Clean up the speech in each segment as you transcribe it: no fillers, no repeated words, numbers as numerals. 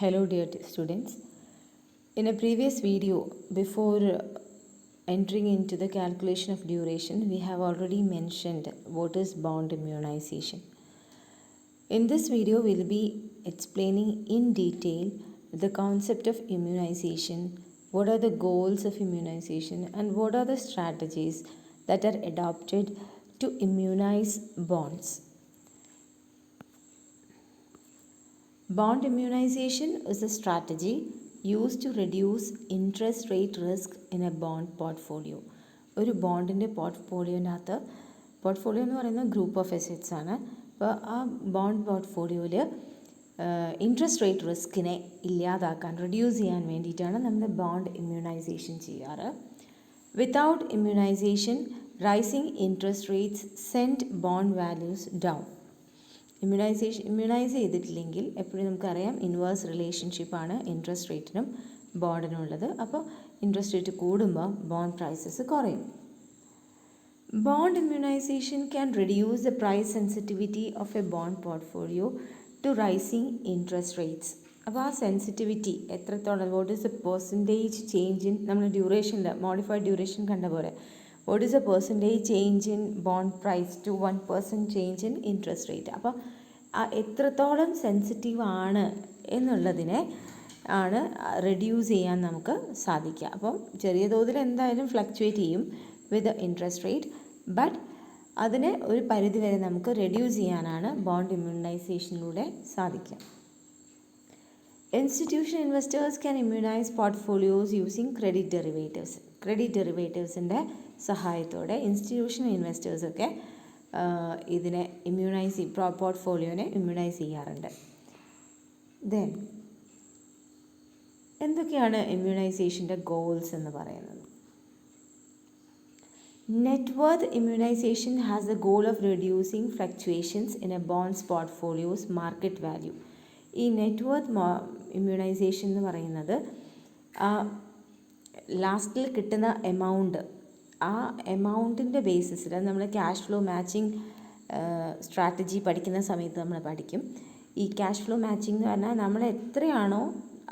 Hello dear students. In a previous video, before entering into the calculation of duration, we have already mentioned what is bond immunization. In this video, we will be explaining in detail the concept of immunization, what are the goals of immunization, and what are the strategies that are adopted to immunize bonds. Bond immunization is a strategy used to reduce interest rate risk in a bond portfolio. ഒരു ബോണ്ടിൻ്റെ portfolio എന്ന് പറയുന്നത് group of assets ആണ്. അപ്പോൾ ആ bond പോർട്ട്ഫോളിയോയിൽ interest rate റിസ്കിനെ ഇല്ലാതാക്കാൻ reduce ചെയ്യാൻ വേണ്ടിയിട്ടാണ് നമ്മൾ ബോണ്ട് ഇമ്മ്യൂണൈസേഷൻ ചെയ്യാറ്. Without immunisation rising interest rates send bond values down. Immunise ചെയ്തിട്ടില്ലെങ്കിൽ എപ്പോഴും നമുക്കറിയാം ഇൻവേഴ്സ് റിലേഷൻഷിപ്പാണ് ഇൻട്രസ്റ്റ് റേറ്റിനും ബോണ്ടിനും ഉള്ളത്. അപ്പോൾ ഇൻട്രസ്റ്റ് റേറ്റ് കൂടുമ്പോൾ ബോണ്ട് പ്രൈസസ് കുറയും. Bond immunisation can reduce the price sensitivity of a bond portfolio to rising interest rates. അപ്പോൾ ആ സെൻസിറ്റിവിറ്റി എത്രത്തോളം, what is the percentage change in, നമ്മൾ ഡ്യൂറേഷനിൽ മോഡിഫൈഡ് ഡ്യൂറേഷൻ കണ്ട പോലെ what is the percentage change in bond price to 1% change in interest rate. അപ്പോൾ എത്രത്തോളം sensitive ആണ് എന്നുള്ളതിനെ ആണ് റെഡ്യൂസ് ചെയ്യാൻ നമുക്ക് സാധിക്കുക. അപ്പം ചെറിയ തോതിൽ എന്തായാലും ഫ്ലക്ച്വേറ്റ് ചെയ്യും വിത്ത് ഇൻട്രസ്റ്റ് റേറ്റ്, ബട്ട് അതിനെ ഒരു പരിധി വരെ നമുക്ക് റെഡ്യൂസ് ചെയ്യാനാണ് ബോണ്ട് ഇമ്മ്യൂണൈസേഷനിലൂടെ സാധിക്കുക. Institutional investors can immunize portfolios using credit derivatives. Credit ഡെറിവേറ്റീവ്സിൻ്റെ സഹായത്തോടെ ഇൻസ്റ്റിറ്റ്യൂഷണൽ ഇൻവെസ്റ്റേഴ്സൊക്കെ ഇതിനെ പോർട്ട്ഫോളിയോനെ ഇമ്മ്യൂണൈസ് ചെയ്യാറുണ്ട്. ദെൻ എന്തൊക്കെയാണ് ഇമ്മ്യൂണൈസേഷൻ്റെ ഗോൾസ് എന്ന് പറയുന്നത്? Net worth immunisation has the goal of reducing fluctuations in a bonds portfolios market value. ഈ നെറ്റ് വർത്ത് ഇമ്മ്യൂണൈസേഷൻ എന്ന് പറയുന്നത് ലാസ്റ്റിൽ കിട്ടുന്ന എമൗണ്ട്, ആ എമൗണ്ടിൻ്റെ ബേസിസിൽ നമ്മൾ ക്യാഷ് ഫ്ലോ മാച്ചിങ് സ്ട്രാറ്റജി പഠിക്കുന്ന സമയത്ത് നമ്മൾ പഠിക്കും. ഈ ക്യാഷ് ഫ്ലോ മാച്ചിങ് എന്ന് പറഞ്ഞാൽ നമ്മൾ എത്രയാണോ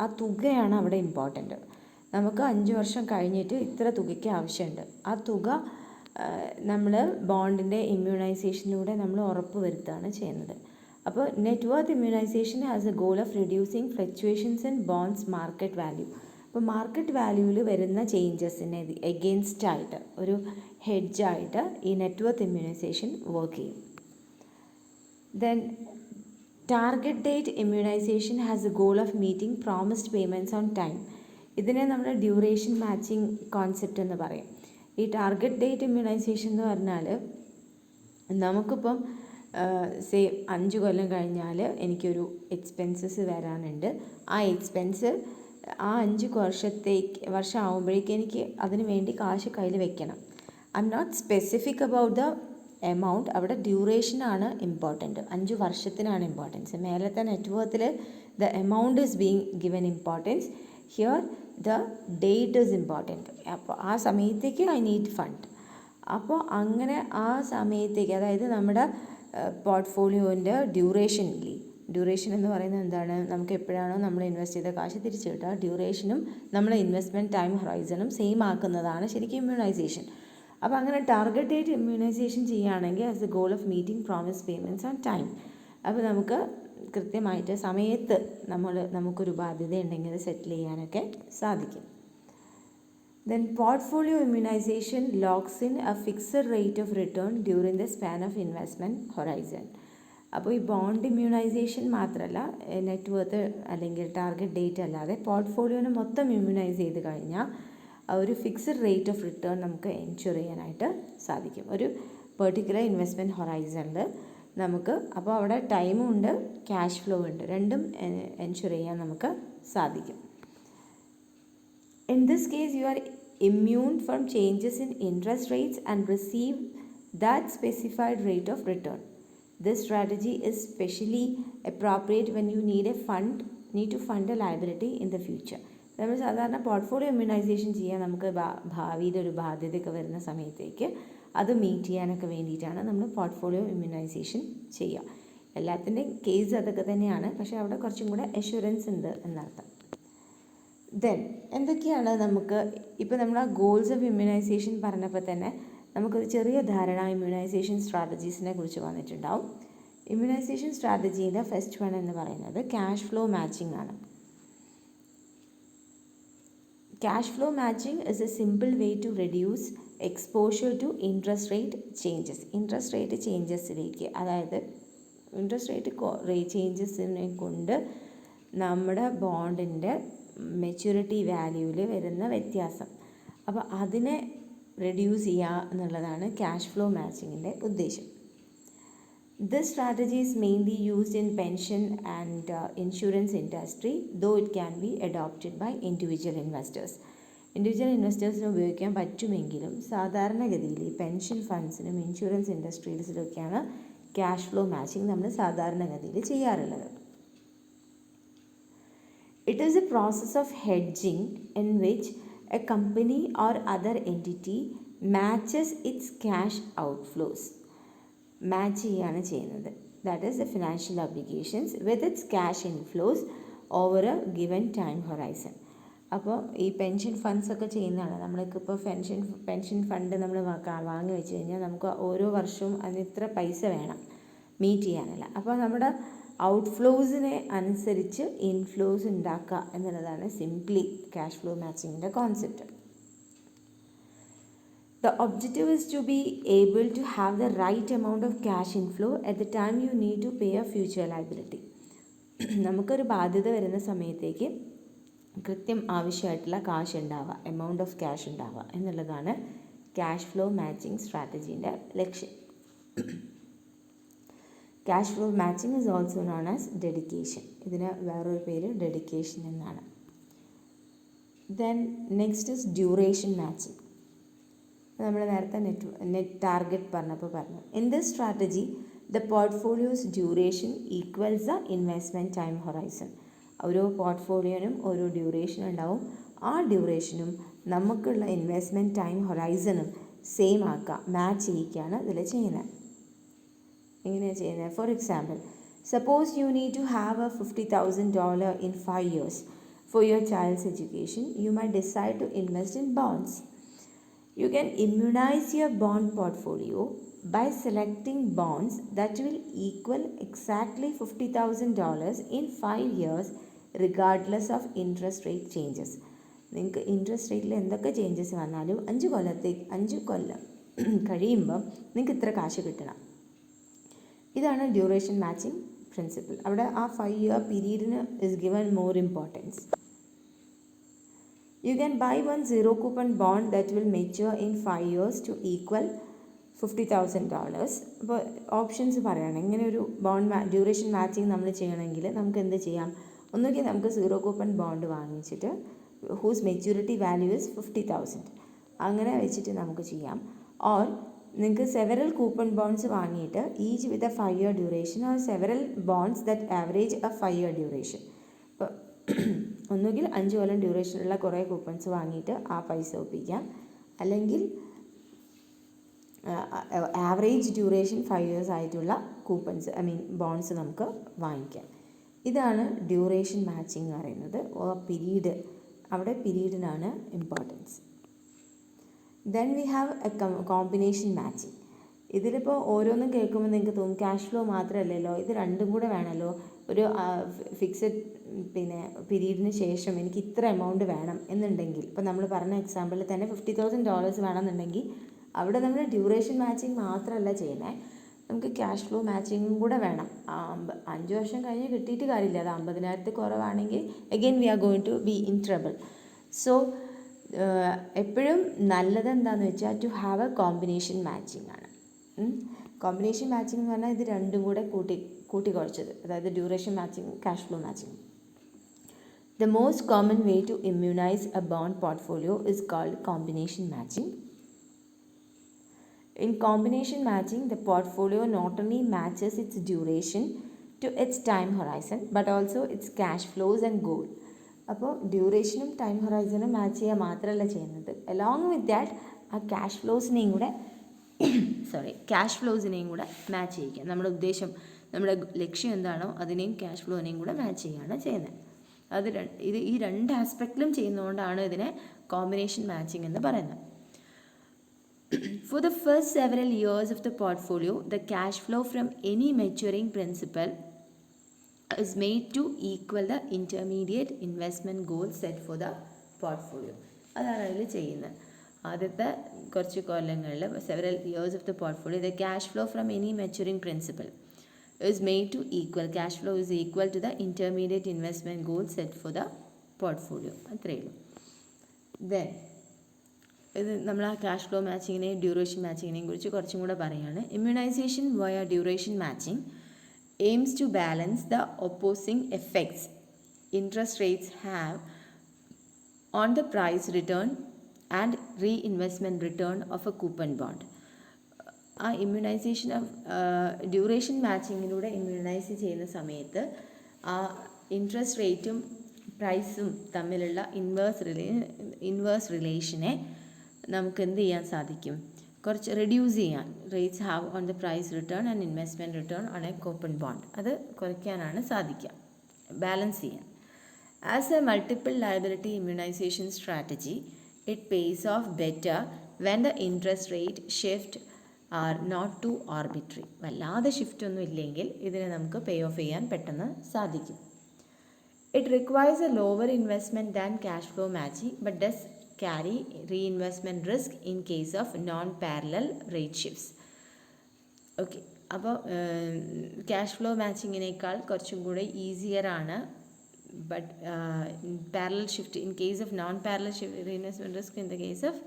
ആ തുകയാണ് അവിടെ ഇമ്പോർട്ടൻ്റ്. നമുക്ക് 5 വർഷം കഴിഞ്ഞിട്ട് ഇത്ര തുകയ്ക്ക് ആവശ്യമുണ്ട്. ആ തുക നമ്മൾ ബോണ്ടിൻ്റെ ഇമ്മ്യൂണൈസേഷനിലൂടെ നമ്മൾ ഉറപ്പ് വരുത്തുകയാണ് ചെയ്യുന്നത്. അപ്പോൾ net worth immunisation has a goal of reducing fluctuations in bonds market value. അപ്പോൾ മാർക്കറ്റ് വാല്യൂവിൽ വരുന്ന ചേഞ്ചസിനെ എഗെയിൻസ്റ്റ് ആയിട്ട് ഒരു ഹെഡ്ജായിട്ട് ഈ നെറ്റ് വർത്ത് ഇമ്മ്യൂണൈസേഷൻ വർക്ക് ചെയ്യും. Then target date immunisation has a goal of meeting promised payments on time. ഇതിനെ നമ്മൾ ഡ്യൂറേഷൻ മാച്ചിങ് കോൺസെപ്റ്റ് എന്ന് പറയും. ഈ ടാർഗറ്റ് ഡേറ്റ് ഇമ്മ്യൂണൈസേഷൻ എന്ന് പറഞ്ഞാൽ നമുക്കിപ്പം 5 കൊല്ലം കഴിഞ്ഞാൽ എനിക്കൊരു എക്സ്പെൻസസ് വരാനുണ്ട്. ആ എക്സ്പെൻസ് ആ 5 വർഷം ആകുമ്പോഴേക്കും എനിക്ക് അതിന് വേണ്ടി കാശ് കയ്യിൽ വെക്കണം. I'm not specific about the amount. അവിടെ ഡ്യൂറേഷനാണ് ഇമ്പോർട്ടൻറ്റ്. 5 വർഷത്തിനാണ് ഇമ്പോർട്ടൻസ്. മേലത്തെ നെറ്റ് വർത്തിൽ the amount is being given importance. Here the date is important. അപ്പോൾ ആ സമയത്തേക്ക് ഐ നീഡ് ഫണ്ട്. അപ്പോൾ അങ്ങനെ ആ സമയത്തേക്ക്, അതായത് നമ്മുടെ പോർട്ട്ഫോളിയോൻ്റെ ഡ്യൂറേഷൻ എന്ന് പറയുന്നത് എന്താണ്? നമുക്ക് എപ്പോഴാണോ നമ്മൾ ഇൻവെസ്റ്റ് ചെയ്ത കാശ് തിരിച്ചു കിട്ടുക, ഡ്യൂറേഷനും നമ്മളെ ഇൻവെസ്റ്റ്മെൻറ്റ് ടൈം ഹൊറൈസണും സെയിം ആക്കുന്നതാണ് ശരിക്കും ഇമ്മ്യൂണൈസേഷൻ. അപ്പോൾ അങ്ങനെ ടാർഗറ്റ് ഡേറ്റ് ഇമ്മ്യൂണൈസേഷൻ ചെയ്യുകയാണെങ്കിൽ as A goal of meeting promise payments on time. അപ്പോൾ നമുക്ക് കൃത്യമായിട്ട് സമയത്ത് നമുക്കൊരു ബാധ്യത ഉണ്ടെങ്കിൽ അത് സെറ്റിൽ ചെയ്യാനൊക്കെ സാധിക്കും. Then portfolio immunization locks in a fixed rate of return during the span of investment horizon. അപ്പോൾ ഈ ബോണ്ട് ഇമ്മ്യൂണൈസേഷൻ മാത്രമല്ല, നെറ്റ് വർത്ത് അല്ലെങ്കിൽ ടാർഗറ്റ് ഡേറ്റ് അല്ലാതെ പോർട്ട്ഫോളിയോനെ മൊത്തം ഇമ്മ്യൂണൈസ് ചെയ്ത് കഴിഞ്ഞാൽ ഒരു ഫിക്സഡ് റേറ്റ് ഓഫ് റിട്ടേൺ നമുക്ക് എൻഷുർ ചെയ്യാനായിട്ട് സാധിക്കും ഒരു പെർട്ടിക്കുലർ ഇൻവെസ്റ്റ്മെൻറ്റ് ഹൊറൈസണിൽ നമുക്ക്. അപ്പോൾ അവിടെ ടൈമും ഉണ്ട്, ക്യാഷ് ഫ്ലോ ഉണ്ട്, രണ്ടും എൻഷുർ ചെയ്യാൻ നമുക്ക് സാധിക്കും. In this case, you are immune from changes in interest rates and receive that specified rate of return. This strategy is specially appropriate when you need to fund a liability in the future. നമ്മൾ സാധാരണ portfolio immunisation ചെയ്യാൻ നമുക്ക് ഭാവിയിൽ ഒരു ബാധ്യതയൊക്കെ വരുന്ന സമയത്തേക്ക് അത് meet ചെയ്യാനൊക്കെ വേണ്ടിയിട്ടാണ് നമ്മൾ പോർട്ട്ഫോളിയോ ഇമ്മ്യൂണൈസേഷൻ ചെയ്യുക. എല്ലാത്തിൻ്റെയും കേസ് അതൊക്കെ തന്നെയാണ്, പക്ഷേ അവിടെ കുറച്ചും കൂടെ അഷ്വറൻസ് ഉണ്ട് എന്നർത്ഥം. ദെൻ എന്തൊക്കെയാണ് നമുക്ക് ഇപ്പോൾ നമ്മൾ ആ ഗോൾസ് ഓഫ് ഇമ്മ്യൂണൈസേഷൻ പറഞ്ഞപ്പോൾ തന്നെ നമുക്കൊരു ചെറിയ ധാരണ ഇമ്മ്യൂണൈസേഷൻ സ്ട്രാറ്റജീസിനെ കുറിച്ച് വന്നിട്ടുണ്ടാവും. ഇമ്മ്യൂണൈസേഷൻ സ്ട്രാറ്റജീൻ്റെ ഫസ്റ്റ് വൺ എന്ന് പറയുന്നത് ക്യാഷ് ഫ്ലോ മാച്ചിങ് ആണ്. Cash flow matching is a simple way to reduce exposure to interest rate changes. Interest rate ചേഞ്ചസിലേക്ക്, അതായത് ഇൻട്രസ്റ്റ് റേറ്റ് ചേഞ്ചസിനെ കൊണ്ട് നമ്മുടെ ബോണ്ടിൻ്റെ മെച്യൂരിറ്റി വാല്യൂവിൽ വരുന്ന വ്യത്യാസം, അപ്പോൾ അതിനെ റെഡ്യൂസ് ചെയ്യുക എന്നുള്ളതാണ് ക്യാഷ് ഫ്ലോ മാച്ചിങ്ങിൻ്റെ ഉദ്ദേശം. This strategy is mainly used in pension and insurance industry, though it can be adopted by individual investors. Individual ഇൻവെസ്റ്റേഴ്സിന് ഉപയോഗിക്കാൻ പറ്റുമെങ്കിലും സാധാരണഗതിയിൽ പെൻഷൻ ഫണ്ട്സിനും ഇൻഷുറൻസ് ഇൻഡസ്ട്രീസിലൊക്കെയാണ് ക്യാഷ് ഫ്ലോ മാച്ചിങ് നമ്മൾ സാധാരണഗതിയിൽ ചെയ്യാറുള്ളത്. It is a process of hedging in which a company or other entity matches its cash outflows. Match ചെയ്യുകയാണ് ചെയ്യുന്നത്. That is the financial obligations with its cash inflows over A given time horizon. അപ്പോൾ ഈ pension funds ഒക്കെ ചെയ്യുന്നതാണ്. നമ്മൾക്കിപ്പോൾ pension fund നമ്മൾ വാങ്ങി വെച്ച് കഴിഞ്ഞാൽ നമുക്ക് ഓരോ വർഷവും അതിന് ഇത്ര പൈസ വേണം മീറ്റ് ചെയ്യാനല്ല. അപ്പോൾ നമ്മുടെ ഔട്ട്ഫ്ലോസിനെ അനുസരിച്ച് ഇൻഫ്ലോസ് ഉണ്ടാക്കുക എന്നുള്ളതാണ് സിംപ്ലി ക്യാഷ് ഫ്ലോ മാച്ചിങ്ങിൻ്റെ concept. The objective is to be able to have the right amount of cash inflow at the time you need to pay a future liability. നമുക്കൊരു ബാധ്യത വരുന്ന സമയത്തേക്ക് കൃത്യം ആവശ്യമായിട്ടുള്ള കാശ് ഉണ്ടാവുക, എമൗണ്ട് ഓഫ് ക്യാഷ് ഉണ്ടാവുക എന്നുള്ളതാണ് ക്യാഷ് ഫ്ലോ മാച്ചിങ് സ്ട്രാറ്റജീൻ്റെ ലക്ഷ്യം. Cash flow matching is also known as dedication. ഇതിന് വേറൊരു പേര് ഡെഡിക്കേഷൻ എന്നാണ്. Then next is duration matching. നമ്മൾ നേരത്തെ നെറ്റ് ടാർഗറ്റ് പറഞ്ഞപ്പോൾ പറഞ്ഞു. In this strategy the portfolios duration equals the investment time horizon. ഓരോ പോർട്ട്ഫോളിയോനും ഓരോ ഡ്യൂറേഷൻ ഉണ്ടാവും. ആ ഡ്യൂറേഷനും നമുക്കുള്ള ഇൻവെസ്റ്റ്മെൻറ്റ് ടൈം ഹൊറൈസണും സെയിം ആക്കുക, മാച്ച് ചെയ്യിക്കുകയാണ് ഇതിൽ ചെയ്യുന്നത്. എങ്ങനെയാണ് ചെയ്യുന്നത്? For example, suppose you need to have a $50,000 in 5 years for your child's education. You might decide to invest in bonds. You can immunize your bond portfolio by selecting bonds that will equal exactly $50,000 in 5 years regardless of interest rate changes. നിങ്ങൾക്ക് interest റേറ്റിൽ എന്തൊക്കെ changes വന്നാലും 5 കൊല്ലം കഴിയുമ്പം നിങ്ങൾക്ക് ഇത്ര കാശ് കിട്ടണം. ഇതാണ് ഡ്യൂറേഷൻ മാച്ചിങ് പ്രിൻസിപ്പിൾ. അവിടെ ആ 5 year പീരീഡിന് is given more importance. You can buy one zero coupon bond that will mature in 5 years to equal $50,000. അപ്പോൾ ഓപ്ഷൻസ് പറയുകയാണ്. ഇങ്ങനെ ഒരു ബോണ്ട് ഡ്യൂറേഷൻ മാച്ചിങ് നമ്മൾ ചെയ്യണമെങ്കിൽ നമുക്ക് എന്ത് ചെയ്യാം? ഒന്നുകിൽ നമുക്ക് സീറോ കൂപ്പൺ ബോണ്ട് വാങ്ങിച്ചിട്ട് ഹൂസ് മെച്യൂരിറ്റി വാല്യൂ ഇസ് 50,000 അങ്ങനെ വെച്ചിട്ട് നമുക്ക് ചെയ്യാം. ഓർ നിങ്ങൾക്ക് സെവറൽ കൂപ്പൺ ബോണ്ട്സ് വാങ്ങിയിട്ട് each with a 5 year duration or several bonds that average A 5 year duration. ഇപ്പോൾ ഒന്നുകിൽ 5 കൊല്ലം ഡ്യൂറേഷനുള്ള കുറേ കൂപ്പൺസ് വാങ്ങിയിട്ട് ആ പൈസ ഒപ്പിക്കാം, അല്ലെങ്കിൽ ആവറേജ് ഡ്യൂറേഷൻ 5 years ആയിട്ടുള്ള കൂപ്പൺസ് ബോണ്ട്സ് നമുക്ക് വാങ്ങിക്കാം. ഇതാണ് ഡ്യൂറേഷൻ മാച്ചിങ് എന്ന് പറയുന്നത്. പീരീഡ്, അവിടെ പീരീഡിനാണ് importance. Then we have a combination matching. ഇതിലിപ്പോൾ ഓരോന്നും കേൾക്കുമ്പോൾ നിങ്ങൾക്ക് തോന്നും ക്യാഷ് ഫ്ലോ മാത്രമല്ലല്ലോ, ഇത് രണ്ടും കൂടെ വേണമല്ലോ. ഒരു ഫിക്സഡ് പീരീഡിന് ശേഷം എനിക്ക് ഇത്ര എമൗണ്ട് വേണം എന്നുണ്ടെങ്കിൽ, ഇപ്പോൾ നമ്മൾ പറഞ്ഞ എക്സാമ്പിളിൽ തന്നെ $50,000 വേണമെന്നുണ്ടെങ്കിൽ അവിടെ നമ്മൾ ഡ്യൂറേഷൻ മാച്ചിങ് മാത്രമല്ല ചെയ്യുന്നത്, നമുക്ക് ക്യാഷ് ഫ്ലോ മാച്ചിങ്ങും കൂടെ വേണം. 5 വർഷം കഴിഞ്ഞ് കിട്ടിയിട്ട് കാര്യമില്ല. അത് 50,000 കുറവാണെങ്കിൽ again we are going to be in trouble. So എപ്പോഴും നല്ലത് എന്താണെന്ന് വെച്ചാൽ to have a combination matching ആണ്. കോമ്പിനേഷൻ മാച്ചിങ് എന്ന് പറഞ്ഞാൽ ഇത് രണ്ടും കൂടെ കൂട്ടിക്കുഴച്ചത്, അതായത് duration matching, cash flow matching. The most common way to immunize a bond portfolio is called combination matching. In combination matching, the portfolio not only matches its duration to its time horizon but also its cash flows and goal. അപ്പോൾ ഡ്യൂറേഷനും time ഹൊറൈസണും match ചെയ്യുക മാത്രമല്ല ചെയ്യുന്നത്, along with that ആ cash ഫ്ലോസിനെയും കൂടെ match ചെയ്യിക്കുക. നമ്മുടെ ഉദ്ദേശം നമ്മുടെ ലക്ഷ്യം എന്താണോ അതിനെയും ക്യാഷ് ഫ്ലോനെയും കൂടെ മാച്ച് ചെയ്യുകയാണ് ചെയ്യുന്നത്. ഈ രണ്ട് ആസ്പെക്റ്റിലും ചെയ്യുന്നതുകൊണ്ടാണ് ഇതിനെ കോമ്പിനേഷൻ മാച്ചിങ് എന്ന് പറയുന്നത്. For the first several years of the portfolio, the cash flow from any maturing principal is made to equal the intermediate investment goal set for the portfolio. അതാണ് അതിൽ ചെയ്യുന്നത്. ആദ്യത്തെ കുറച്ച് കൊല്ലങ്ങളിൽ several years of the portfolio, the cash flow from any maturing principal is made to equal, cash flow is equal to the intermediate investment goal set for the portfolio. അത്രയേ ഉള്ളൂ. Then ഇത് നമ്മൾ ആ ക്യാഷ് ഫ്ലോ മാച്ചിങ്ങിനെയും ഡ്യൂറേഷൻ മാച്ചിങ്ങിനെയും കുറിച്ച് കുറച്ചും കൂടെ പറയുകയാണ്. Immunisation വയ duration matching aims to balance the opposing effects interest rates have on the price return and reinvestment return of a coupon bond. ആ ഇമ്മ്യൂണൈസേഷൻ ഓഫ് ഡ്യൂറേഷൻ മാച്ചിങ്ങിലൂടെ ഇമ്മ്യൂണൈസ് ചെയ്യുന്ന സമയത്ത് ആ ഇൻട്രസ്റ്റ് റേറ്റും പ്രൈസും തമ്മിലുള്ള ഇൻവേഴ്സ് റിലേഷനെ നമുക്ക് എന്ത് ചെയ്യാൻ സാധിക്കും, കുറച്ച് റെഡ്യൂസ് ചെയ്യാൻ. Rates have on the price return and investment return on a coupon bond, അത് കുറയ്ക്കാനാണ് സാധിക്കുക, ബാലൻസ് ചെയ്യാൻ. As a multiple liability immunization strategy it pays off better when the interest rate shift are not too arbitrary. വല്ലാതെ shift ഒന്നും ഇല്ലെങ്കിൽ ഇതിനെ നമുക്ക് pay off ചെയ്യാൻ പെട്ടെന്ന് സാധിക്കും. It requires a lower investment than cash flow matching but does carry reinvestment risk in case of non-parallel rate shifts. Okay, അപ്പോൾ cash flow മാച്ചിങ്ങിനേക്കാൾ കുറച്ചും കൂടെ ഈസിയറാണ്. But parallel shift in case of non parallel shift reinvestment risk in the case of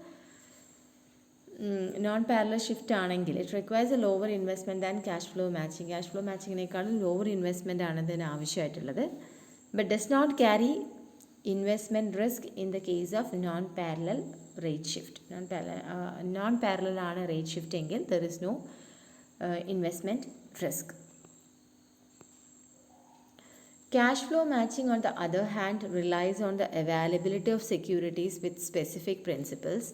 non parallel shift ആണെങ്കിൽ it requires a lower investment than cash flow matching. Cash flow മാച്ചിങ്ങിനേക്കാളും lower investment ആണ് ഇതിന് ആവശ്യമായിട്ടുള്ളത്. But does not carry investment risk in the case of non-parallel rate shift. Non-parallel ആണ് rate shift എങ്കിൽ there is no investment risk. Cash flow matching on the other hand relies on the availability of securities with specific principles,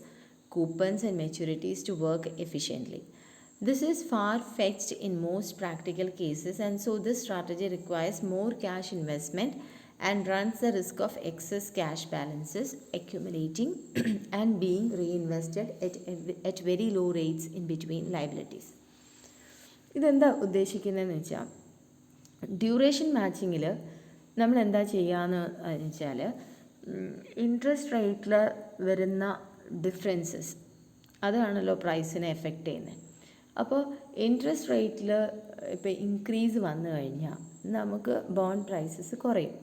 coupons and maturities to work efficiently. This is far-fetched in most practical cases, and so this strategy requires more cash investment and runs the risk of excess cash balances accumulating and being reinvested at very low rates in between liabilities. ഇതെന്താ ഉദ്ദേശിക്കുന്നതെന്ന് വെച്ചാൽ, duration മാച്ചിങ്ങിൽ നമ്മൾ എന്താ ചെയ്യാന്ന് വെച്ചാൽ interest റേറ്റിൽ വരുന്ന differences അതാണല്ലോ പ്രൈസിനെ എഫക്റ്റ് ചെയ്യുന്നത്. അപ്പോൾ ഇൻട്രസ്റ്റ് റേറ്റിൽ ഇപ്പോൾ ഇൻക്രീസ് വന്നു കഴിഞ്ഞാൽ നമുക്ക് ബോണ്ട് പ്രൈസസ് കുറയും.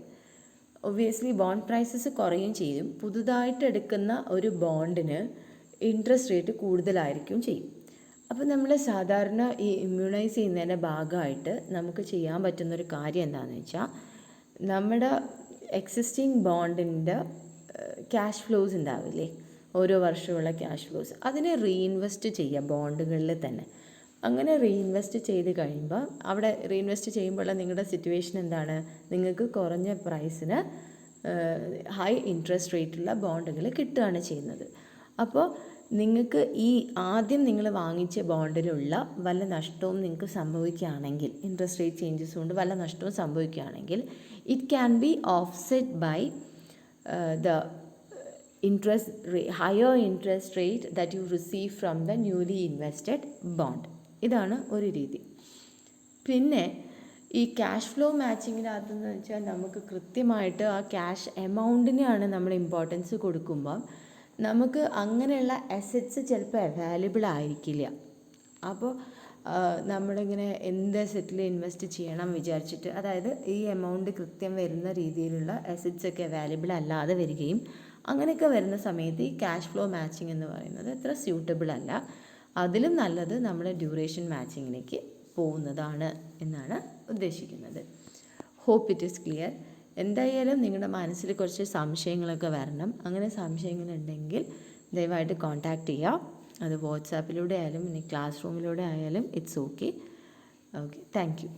ഒബ്വിയസ്ലി ബോണ്ട് പ്രൈസസ് കുറയുകയും ചെയ്യും. പുതുതായിട്ട് എടുക്കുന്ന ഒരു ബോണ്ടിന് ഇൻട്രസ്റ്റ് റേറ്റ് കൂടുതലായിരിക്കും ചെയ്യും. അപ്പോൾ നമ്മൾ സാധാരണ ഈ ഇമ്മ്യൂണൈസ് ചെയ്യുന്നതിൻ്റെ ഭാഗമായിട്ട് നമുക്ക് ചെയ്യാൻ പറ്റുന്നൊരു കാര്യം എന്താണെന്ന് വെച്ചാൽ, നമ്മുടെ എക്സിസ്റ്റിംഗ് ബോണ്ടിൻ്റെ ക്യാഷ് ഫ്ലോസ് ഉണ്ടാവില്ലേ, ഓരോ വർഷമുള്ള ക്യാഷ് ഫ്ലോസ്, അതിനെ റീഇൻവെസ്റ്റ് ചെയ്യുക ബോണ്ടുകളിൽ തന്നെ. അങ്ങനെ റീഇൻവെസ്റ്റ് ചെയ്ത് കഴിയുമ്പോൾ അവിടെ റീഇൻവെസ്റ്റ് ചെയ്യുമ്പോൾ നിങ്ങളുടെ സിറ്റുവേഷൻ എന്താണ്, നിങ്ങൾക്ക് കുറഞ്ഞ പ്രൈസിന് ഹൈ ഇൻട്രസ്റ്റ് റേറ്റുള്ള ബോണ്ടുകൾ കിട്ടുകയാണ് ചെയ്യുന്നത്. അപ്പോൾ നിങ്ങൾക്ക് ഈ ആദ്യം നിങ്ങൾ വാങ്ങിച്ച ബോണ്ടിലുള്ള വല്ല നഷ്ടവും നിങ്ങൾക്ക് സംഭവിക്കുകയാണെങ്കിൽ, ഇൻട്രസ്റ്റ് റേറ്റ് ചേഞ്ചസ് കൊണ്ട് വല്ല നഷ്ടവും സംഭവിക്കുകയാണെങ്കിൽ, it can be offset by the higher interest rate that you receive from the newly invested bond. ഇതാണ് ഒരു രീതി. പിന്നെ ഈ ക്യാഷ് ഫ്ലോ മാച്ചിങ്ങിനകത്തെന്ന് വെച്ചാൽ നമുക്ക് കൃത്യമായിട്ട് ആ ക്യാഷ് എമൗണ്ടിനെയാണ് നമ്മൾ ഇമ്പോർട്ടൻസ് കൊടുക്കുമ്പോൾ നമുക്ക് അങ്ങനെയുള്ള അസറ്റ്സ് ചിലപ്പോൾ അവൈലബിൾ ആയിരിക്കില്ല. അപ്പോൾ നമ്മളിങ്ങനെ എന്ത് അസറ്റിൽ ഇൻവെസ്റ്റ് ചെയ്യണം വിചാരിച്ചിട്ട്, അതായത് ഈ എമൗണ്ട് കൃത്യം വരുന്ന രീതിയിലുള്ള അസറ്റ്സ് ഒക്കെ അവൈലബിൾ അല്ലാതെ വരികയും അങ്ങനെയൊക്കെ വരുന്ന സമയത്ത് ഈ ക്യാഷ് ഫ്ലോ മാച്ചിങ് എന്ന് പറയുന്നത് അത്ര സ്യൂട്ടബിൾ അല്ല. അതിലും നല്ലത് നമ്മൾ ഡ്യൂറേഷൻ മാച്ചിങ്ങിലേക്ക് പോകുന്നതാണ് എന്നാണ് ഉദ്ദേശിക്കുന്നത്. Hope it is clear. എന്തായാലും നിങ്ങളുടെ മനസ്സിൽ കുറച്ച് സംശയങ്ങളൊക്കെ വരണം. അങ്ങനെ സംശയങ്ങളുണ്ടെങ്കിൽ ദയവായിട്ട് കോൺടാക്റ്റ് ചെയ്യുക. അത് വാട്സാപ്പിലൂടെ ആയാലും ഇനി ക്ലാസ് റൂമിലൂടെ ആയാലും ഇറ്റ്സ് ഓക്കെ. Thank you.